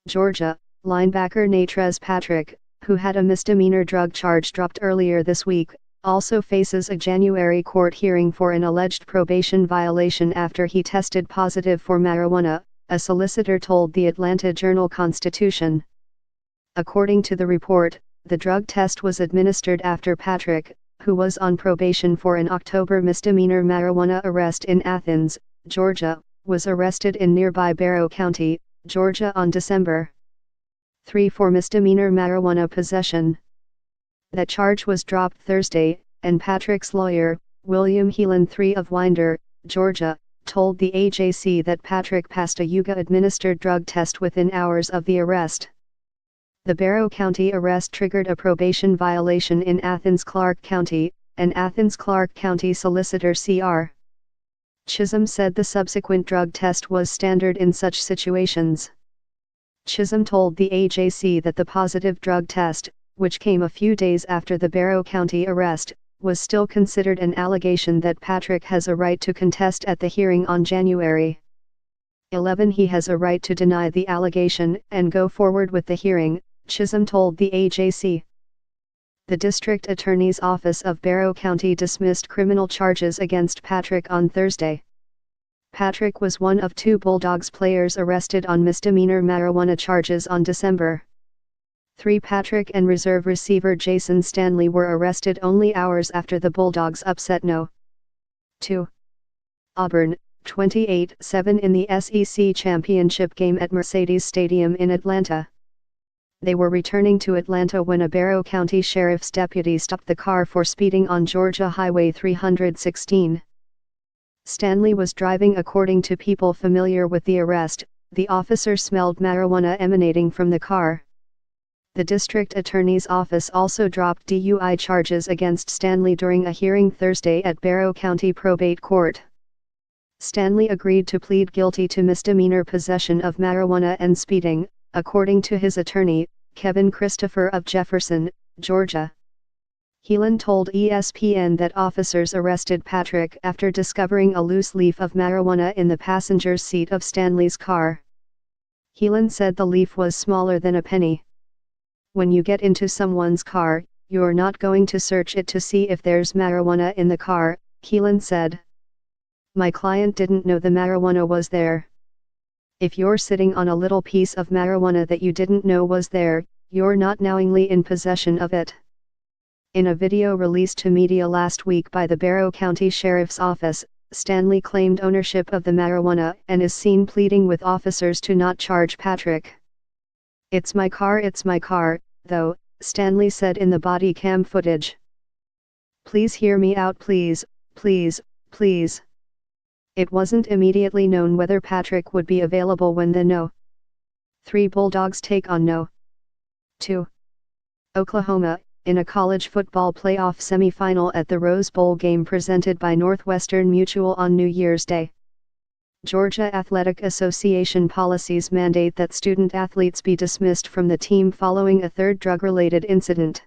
Georgia, linebacker Natrez Patrick, who had a misdemeanor drug charge dropped earlier this week, also faces a January court hearing for an alleged probation violation after he tested positive for marijuana, a solicitor told the Atlanta Journal-Constitution. According to the report, the drug test was administered after Patrick, who was on probation for an October misdemeanor marijuana arrest in Athens, Georgia, was arrested in nearby Barrow County, Georgia on December 3 for misdemeanor marijuana possession. That charge was dropped Thursday, and Patrick's lawyer, William Heelan III of Winder, Georgia, told the AJC that Patrick passed a Yuga-administered drug test within hours of the arrest. The Barrow County arrest triggered a probation violation in Athens-Clarke County, and Athens-Clarke County Solicitor C.R. Chisholm said the subsequent drug test was standard in such situations. Chisholm told the AJC that the positive drug test, which came a few days after the Barrow County arrest, was still considered an allegation that Patrick has a right to contest at the hearing on January 11. He has a right to deny the allegation and go forward with the hearing, Chisholm told the AJC. The District Attorney's Office of Barrow County dismissed criminal charges against Patrick on Thursday. Patrick was one of two Bulldogs players arrested on misdemeanor marijuana charges on December 3. Patrick and reserve receiver Jason Stanley were arrested only hours after the Bulldogs upset No. 2. Auburn, 28-7 in the SEC championship game at Mercedes Stadium in Atlanta. They were returning to Atlanta when a Barrow County Sheriff's deputy stopped the car for speeding on Georgia Highway 316. Stanley was driving. According to people familiar with the arrest, the officer smelled marijuana emanating from the car. The district attorney's office also dropped DUI charges against Stanley during a hearing Thursday at Barrow County Probate Court. Stanley agreed to plead guilty to misdemeanor possession of marijuana and speeding, according to his attorney, Kevin Christopher of Jefferson, Georgia. Heelan told ESPN that officers arrested Patrick after discovering a loose leaf of marijuana in the passenger's seat of Stanley's car. Heelan said the leaf was smaller than a penny. When you get into someone's car, you're not going to search it to see if there's marijuana in the car, Heelan said. My client didn't know the marijuana was there. If you're sitting on a little piece of marijuana that you didn't know was there, you're not knowingly in possession of it. In a video released to media last week by the Barrow County Sheriff's Office, Stanley claimed ownership of the marijuana and is seen pleading with officers to not charge Patrick. It's my car, though, Stanley said in the body cam footage. Please hear me out, please, please, please. It wasn't immediately known whether Patrick would be available when the No. 3 Bulldogs take on No. 2. Oklahoma, in a college football playoff semifinal at the Rose Bowl game presented by Northwestern Mutual on New Year's Day. Georgia Athletic Association policies mandate that student athletes be dismissed from the team following a third drug-related incident.